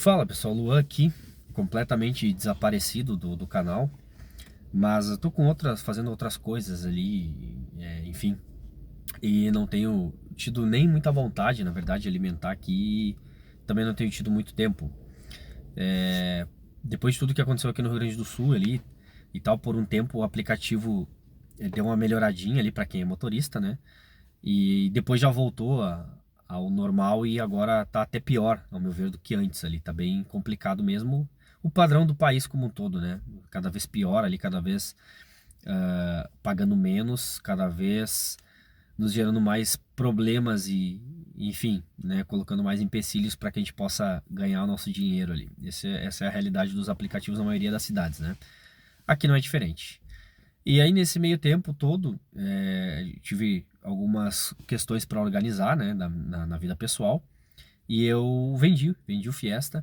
Fala pessoal, Luan aqui, completamente desaparecido do canal, mas eu tô fazendo outras coisas ali, enfim, e não tenho tido nem muita vontade, na verdade, de alimentar aqui, e também não tenho tido muito tempo. Depois de tudo que aconteceu aqui no Rio Grande do Sul ali e tal, por um tempo o aplicativo deu uma melhoradinha ali para quem é motorista, né? E depois já voltou ao normal e agora tá até pior, ao meu ver, do que antes ali. Tá bem complicado mesmo o padrão do país como um todo, né? Cada vez pior ali, cada vez pagando menos, cada vez nos gerando mais problemas e, enfim, né? Colocando mais empecilhos para que a gente possa ganhar o nosso dinheiro ali. Essa é a realidade dos aplicativos na maioria das cidades, né? Aqui não é diferente. E aí, nesse meio tempo todo, tive algumas questões para organizar, né, na vida pessoal. E eu vendi o Fiesta.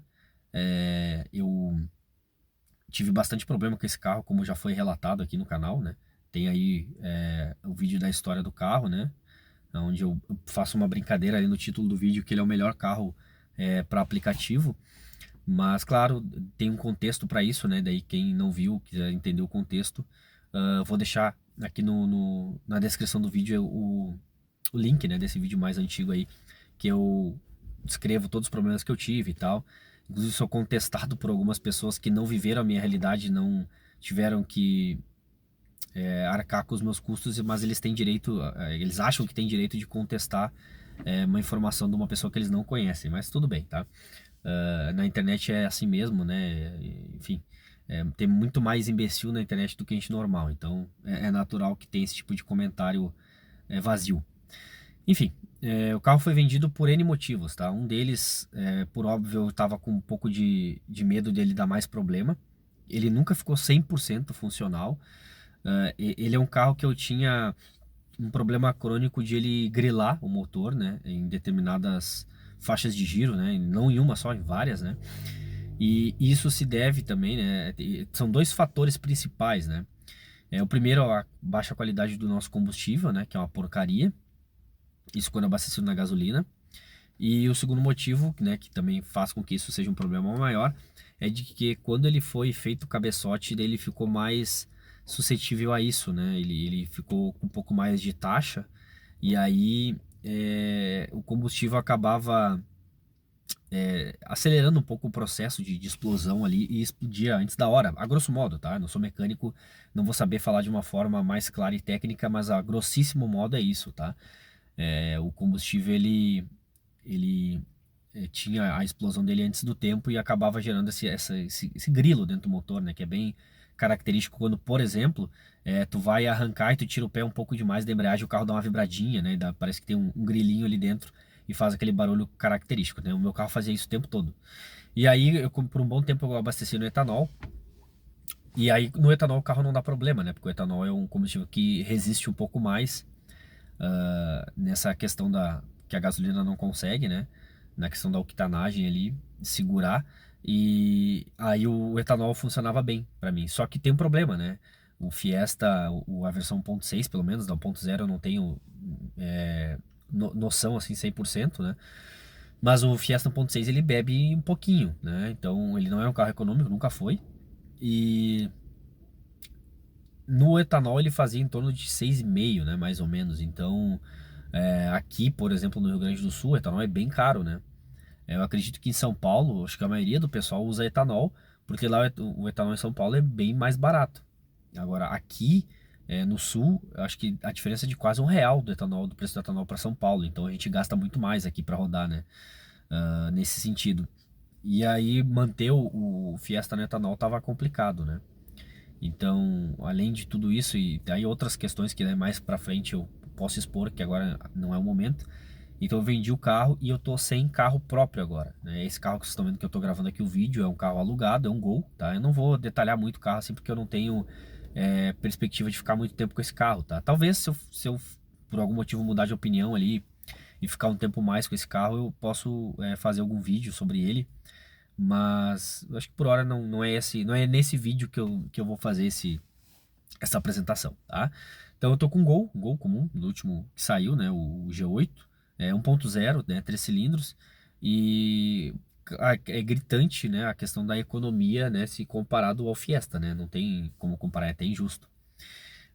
Eu tive bastante problema com esse carro, como já foi relatado aqui no canal, né? Tem aí o vídeo da história do carro, né? Onde eu faço uma brincadeira ali no título do vídeo que ele é o melhor carro para aplicativo. Mas, claro, tem um contexto para isso, né? Daí quem não viu, quiser entender o contexto, vou deixar aqui na descrição do vídeo o link, né, desse vídeo mais antigo aí, que eu descrevo todos os problemas que eu tive e tal. Inclusive sou contestado por algumas pessoas que não viveram a minha realidade, não tiveram que arcar com os meus custos, mas eles têm direito, eles acham que têm direito de contestar uma informação de uma pessoa que eles não conhecem, mas tudo bem, tá? Na internet é assim mesmo, né? Enfim, tem muito mais imbecil na internet do que gente normal, então é natural que tenha esse tipo de comentário vazio. Enfim, o carro foi vendido por N motivos, tá? Um deles, por óbvio, eu tava com um pouco de medo dele dar mais problema. Ele nunca ficou 100% funcional. Ele é um carro que eu tinha um problema crônico de ele grilar o motor, né? Em determinadas faixas de giro, né? Não em uma só, em várias, né? E isso se deve também, né? São dois fatores principais, né? O primeiro é a baixa qualidade do nosso combustível, né? Que é uma porcaria. Isso quando abastecido na gasolina. E o segundo motivo, né, que também faz com que isso seja um problema maior, é de que quando ele foi feito o cabeçote, ele ficou mais suscetível a isso, né? Ele ficou com um pouco mais de taxa e aí o combustível acabava acelerando um pouco o processo de explosão ali e explodia antes da hora, a grosso modo, tá? Eu não sou mecânico, não vou saber falar de uma forma mais clara e técnica, mas a grossíssimo modo é isso, tá? O combustível ele tinha a explosão dele antes do tempo e acabava gerando esse grilo dentro do motor, né? Que é bem característico quando, por exemplo, tu vai arrancar e tu tira o pé um pouco demais da embreagem, o carro dá uma vibradinha, né? Parece que tem um grilinho ali dentro e faz aquele barulho característico, né? O meu carro fazia isso o tempo todo. E aí, por um bom tempo eu abasteci no etanol. E aí, no etanol o carro não dá problema, né? Porque o etanol é um combustível que resiste um pouco mais nessa questão que a gasolina não consegue, né? Na questão da octanagem ali, segurar. E aí o etanol funcionava bem para mim. Só que tem um problema, né? O Fiesta, a versão 1.6 pelo menos, da 1.0 eu não tenho noção assim 100%, né? Mas o Fiesta 1.6 ele bebe um pouquinho, né? Então ele não é um carro econômico, nunca foi. E no etanol ele fazia em torno de 6,5, né, mais ou menos. Então, aqui, por exemplo, no Rio Grande do Sul, o etanol é bem caro, né? Eu acredito que em São Paulo, acho que a maioria do pessoal usa etanol, porque lá o etanol em São Paulo é bem mais barato. Agora, aqui no Sul, eu acho que a diferença é de quase R$ 1 do etanol, do preço do etanol para São Paulo. Então a gente gasta muito mais aqui para rodar, né? Nesse sentido. E aí manter o Fiesta no etanol tava complicado, né? Então, além de tudo isso, e daí outras questões que né, mais pra frente eu posso expor, que agora não é o momento. Então eu vendi o carro e eu tô sem carro próprio agora, né? Esse carro que vocês estão vendo que eu tô gravando aqui o vídeo é um carro alugado, é um Gol, tá? Eu não vou detalhar muito o carro assim porque eu não tenho perspectiva de ficar muito tempo com esse carro, tá? Talvez se eu por algum motivo mudar de opinião ali e ficar um tempo mais com esse carro, eu posso fazer algum vídeo sobre ele, mas eu acho que por hora não é nesse vídeo que eu vou fazer essa apresentação, tá? Então eu tô com um Gol comum, do último que saiu, né, o G8, 1.0, né, 3 cilindros, e é gritante, né, a questão da economia, né, se comparado ao Fiesta, né? Não tem como comparar, é até injusto.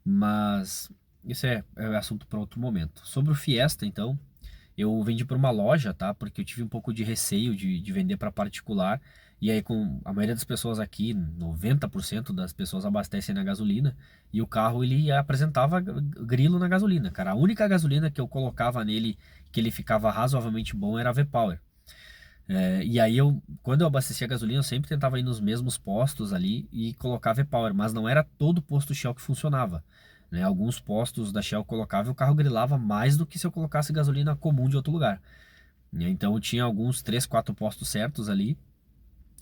Mas isso é assunto para outro momento. Sobre o Fiesta, então, eu vendi para uma loja, tá? Porque eu tive um pouco de receio de vender para particular. E aí, com a maioria das pessoas aqui, 90% das pessoas abastecem na gasolina. E o carro, ele apresentava grilo na gasolina, cara. A única gasolina que eu colocava nele, que ele ficava razoavelmente bom, era a V-Power. E aí, quando eu abastecia a gasolina, eu sempre tentava ir nos mesmos postos ali e colocar V-Power. Mas não era todo posto Shell que funcionava, né? Alguns postos da Shell colocava e o carro grilava mais do que se eu colocasse gasolina comum de outro lugar. Então eu tinha alguns 3, 4 postos certos ali.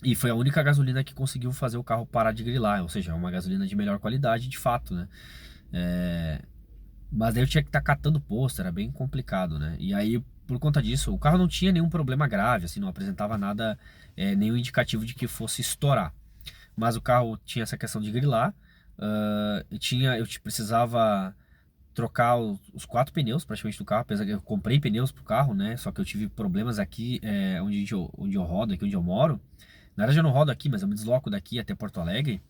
E foi a única gasolina que conseguiu fazer o carro parar de grilar. Ou seja, é uma gasolina de melhor qualidade, de fato, né? É, Mas daí eu tinha que estar catando posto, era bem complicado, né? E aí, por conta disso, o carro não tinha nenhum problema grave, assim, não apresentava nada, nenhum indicativo de que fosse estourar. Mas o carro tinha essa questão de grilar. Precisava trocar os 4 pneus praticamente do carro, apesar que eu comprei pneus pro carro, né? Só que eu tive problemas aqui onde eu rodo, aqui onde eu moro. Na verdade eu não rodo aqui, mas eu me desloco daqui até Porto Alegre.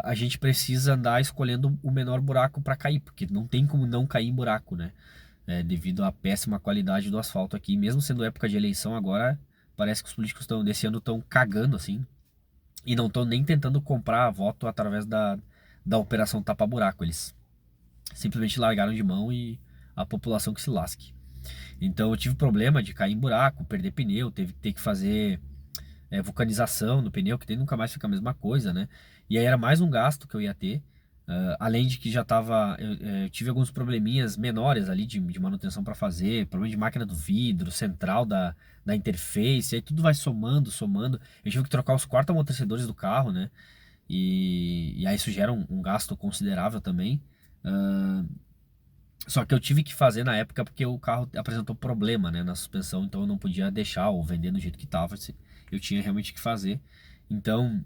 A gente precisa andar escolhendo o menor buraco para cair, porque não tem como não cair em buraco, né? Devido à péssima qualidade do asfalto aqui, mesmo sendo época de eleição agora, parece que os políticos desse ano estão cagando assim e não estão nem tentando comprar voto através da operação tapa-buraco. Eles simplesmente largaram de mão e a população que se lasque. Então eu tive problema de cair em buraco, perder pneu, teve que ter que fazer vulcanização no pneu, que daí nunca mais fica a mesma coisa, né? E aí era mais um gasto que eu ia ter. Além de que já tava. Eu tive alguns probleminhas menores ali de manutenção para fazer, problema de máquina do vidro, central da interface, aí tudo vai somando, somando. Eu tive que trocar os amortecedores do carro, né? E aí isso gera um gasto considerável também. Ah, Só que eu tive que fazer na época porque o carro apresentou problema, né, na suspensão, então eu não podia deixar ou vender do jeito que estava. Eu tinha realmente que fazer. Então,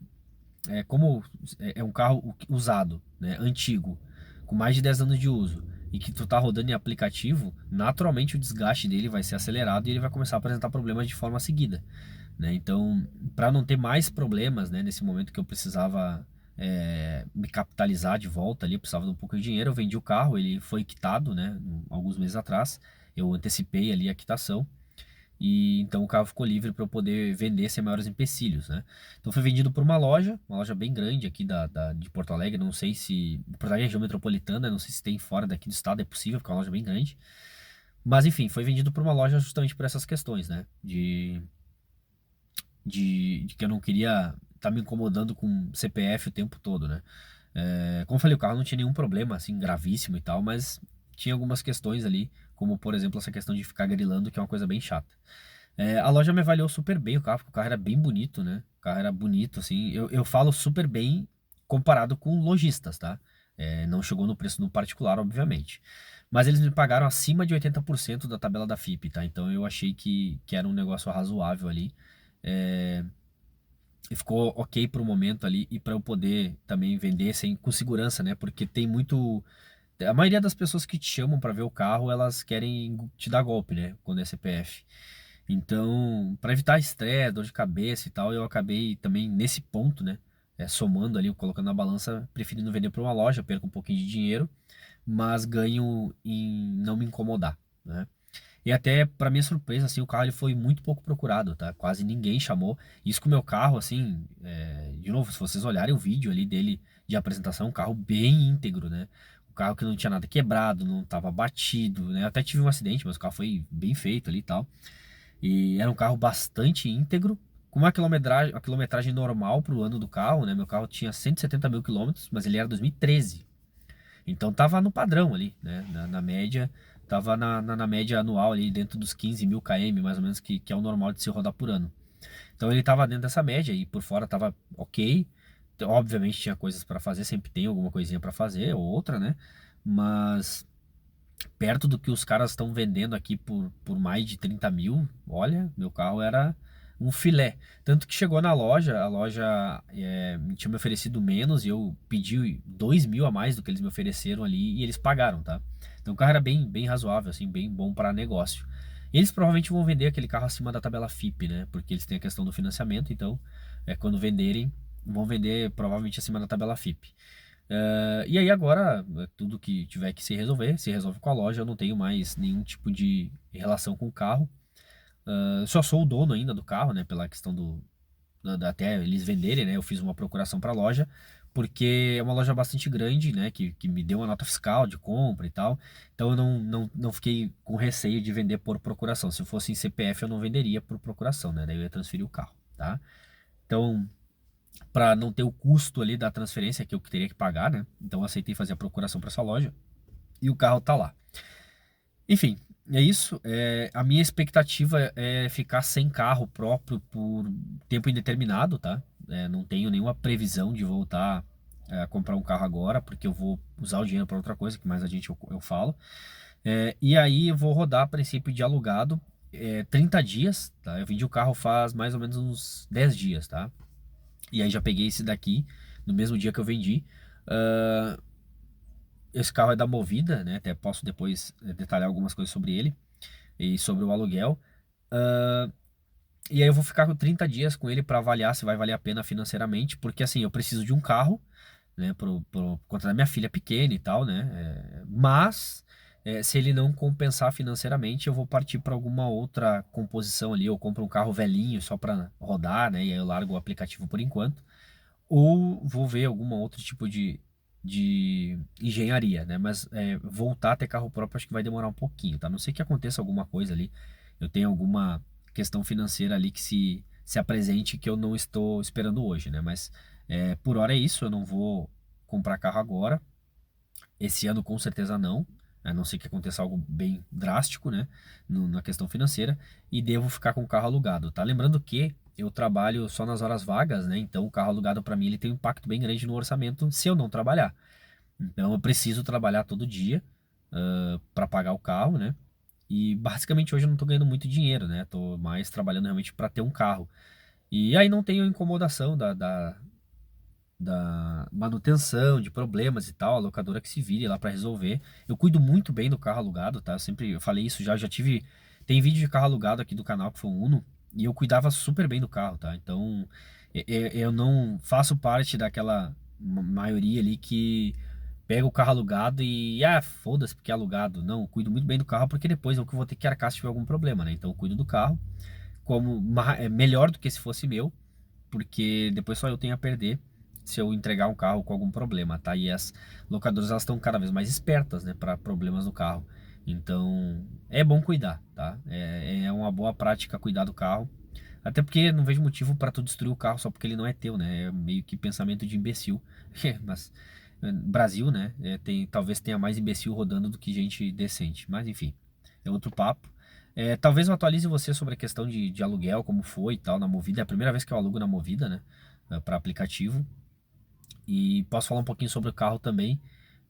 como é um carro usado, né, antigo, com mais de 10 anos de uso, e que tu tá rodando em aplicativo, naturalmente o desgaste dele vai ser acelerado e ele vai começar a apresentar problemas de forma seguida, né? Então, para não ter mais problemas, né, nesse momento que eu precisava me capitalizar de volta ali, eu precisava de um pouco de dinheiro, eu vendi o carro, ele foi quitado, né, alguns meses atrás, eu antecipei ali a quitação, e então o carro ficou livre para eu poder vender sem maiores empecilhos, né? Então foi vendido por uma loja bem grande aqui de Porto Alegre, não sei se, Porto Alegre é região metropolitana, não sei se tem fora daqui do estado, é possível, porque é uma loja bem grande, mas enfim, foi vendido por uma loja justamente por essas questões, né? De que eu não queria estar me incomodando com CPF o tempo todo, né? Como eu falei, o carro não tinha nenhum problema, assim, gravíssimo e tal, mas tinha algumas questões ali, como por exemplo essa questão de ficar grilando, que é uma coisa bem chata. A loja me avaliou super bem o carro, porque o carro era bem bonito, né? O carro era bonito, assim. Eu falo super bem comparado com lojistas, tá? Não chegou no preço no particular, obviamente. Mas eles me pagaram acima de 80% da tabela da FIP, tá? Então eu achei que era um negócio razoável ali. É, e ficou ok pro momento ali e para eu poder também vender com segurança, né? Porque tem muito. A maioria das pessoas que te chamam para ver o carro, elas querem te dar golpe, né? Quando é CPF. Então, para evitar estresse, dor de cabeça e tal, eu acabei também nesse ponto, né? Somando ali, colocando na balança, preferindo vender para uma loja, perco um pouquinho de dinheiro, mas ganho em não me incomodar, né? E até, para minha surpresa, assim, o carro ele foi muito pouco procurado, tá? Quase ninguém chamou. Isso com o meu carro, assim, de novo, se vocês olharem o vídeo ali dele de apresentação, um carro bem íntegro, né? O carro que não tinha nada quebrado, não tava batido, né? Eu até tive um acidente, mas o carro foi bem feito ali e tal. E era um carro bastante íntegro, com uma quilometragem normal para o ano do carro, né? Meu carro tinha 170 mil quilômetros, mas ele era 2013. Então tava no padrão ali, né? Na média, tava na média anual ali, dentro dos 15 mil km, mais ou menos, que é o normal de se rodar por ano. Então ele tava dentro dessa média e por fora tava ok. Então, obviamente tinha coisas para fazer, sempre tem alguma coisinha para fazer, ou outra, né? Mas perto do que os caras estão vendendo aqui por mais de 30 mil, olha, meu carro era um filé. Tanto que chegou na loja, a loja tinha me oferecido menos e eu pedi 2 mil a mais do que eles me ofereceram ali e eles pagaram, tá? Então o carro era bem razoável, assim, bem bom para negócio. Eles provavelmente vão vender aquele carro acima da tabela FIP, né? Porque eles têm a questão do financiamento, então quando venderem, vão vender provavelmente acima da tabela FIP. E aí agora, tudo que tiver que se resolver, se resolve com a loja, eu não tenho mais nenhum tipo de relação com o carro. Só sou o dono ainda do carro, né? Pela questão até eles venderem, né? Eu fiz uma procuração para a loja, porque é uma loja bastante grande, né? Que me deu uma nota fiscal de compra e tal. Então eu não fiquei com receio de vender por procuração. Se fosse em CPF, eu não venderia por procuração, né? Daí eu ia transferir o carro, tá? Então, para não ter o custo ali da transferência que eu teria que pagar, né? Então eu aceitei fazer a procuração para essa loja e o carro tá lá. Enfim, é isso. A minha expectativa é ficar sem carro próprio por tempo indeterminado, tá? Não tenho nenhuma previsão de voltar a comprar um carro agora, porque eu vou usar o dinheiro para outra coisa, que mais a gente eu falo. E aí eu vou rodar a princípio de alugado 30 dias, tá? Eu vendi o carro faz mais ou menos uns 10 dias, tá? E aí já peguei esse daqui no mesmo dia que eu vendi. Ah, Esse carro é da Movida, né? Até posso depois detalhar algumas coisas sobre ele e sobre o aluguel. Ah, e aí eu vou ficar com 30 dias com ele para avaliar se vai valer a pena financeiramente, porque assim, eu preciso de um carro, né, por conta da minha filha pequena e tal, né? Mas se ele não compensar financeiramente, eu vou partir para alguma outra composição ali, eu compro um carro velhinho só para rodar, né? E aí eu largo o aplicativo por enquanto, ou vou ver algum outro tipo de engenharia, né? Mas voltar a ter carro próprio acho que vai demorar um pouquinho, tá? A não sei que aconteça alguma coisa ali, eu tenho alguma questão financeira ali que se apresente que eu não estou esperando hoje, né? Mas por hora é isso, eu não vou comprar carro agora. Esse ano com certeza não, a não ser que aconteça algo bem drástico, né, na questão financeira, e devo ficar com o carro alugado, tá? Lembrando que eu trabalho só nas horas vagas, né? Então o carro alugado para mim ele tem um impacto bem grande no orçamento se eu não trabalhar. Então eu preciso trabalhar todo dia para pagar o carro, né? E basicamente hoje eu não tô ganhando muito dinheiro, né? Tô mais trabalhando realmente para ter um carro. E aí não tenho incomodação da manutenção, de problemas e tal, a locadora que se vire lá para resolver. Eu cuido muito bem do carro alugado, tá? Eu falei isso já tive. Tem vídeo de carro alugado aqui do canal que foi um Uno, e eu cuidava super bem do carro, tá? Então, eu não faço parte daquela maioria ali que pega o carro alugado e, foda-se porque é alugado. Não, eu cuido muito bem do carro porque depois é o que eu vou ter que arcar se tiver algum problema, né? Então, eu cuido do carro como melhor do que se fosse meu, porque depois só eu tenho a perder se eu entregar um carro com algum problema, tá? E as locadoras elas estão cada vez mais espertas, né, para problemas no carro. Então, é bom cuidar, tá? É uma boa prática cuidar do carro. Até porque não vejo motivo para tu destruir o carro só porque ele não é teu, né? É meio que pensamento de imbecil. Mas Brasil, né? Talvez tenha mais imbecil rodando do que gente decente. Mas enfim, é outro papo. Talvez eu atualize você sobre a questão de aluguel, como foi e tal, na Movida. É a primeira vez que eu alugo na Movida, né? Para aplicativo. E posso falar um pouquinho sobre o carro também,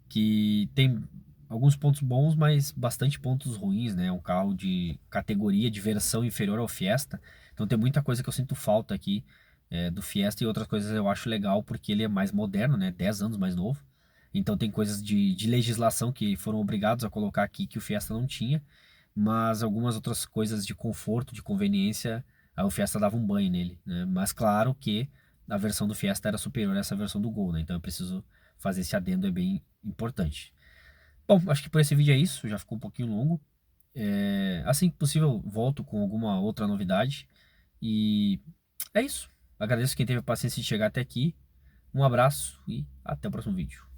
que tem alguns pontos bons, mas bastante pontos ruins, né? É um carro de categoria de versão inferior ao Fiesta. Então tem muita coisa que eu sinto falta aqui do Fiesta e outras coisas eu acho legal porque ele é mais moderno, né? 10 anos mais novo. Então tem coisas de legislação que foram obrigados a colocar aqui que o Fiesta não tinha, mas algumas outras coisas de conforto, de conveniência, aí o Fiesta dava um banho nele, né? Mas claro que a versão do Fiesta era superior a essa versão do Gol, né? Então eu preciso fazer esse adendo, é bem importante. Bom, acho que por esse vídeo é isso, já ficou um pouquinho longo. Assim que possível, volto com alguma outra novidade. E é isso. Agradeço quem teve a paciência de chegar até aqui. Um abraço e até o próximo vídeo.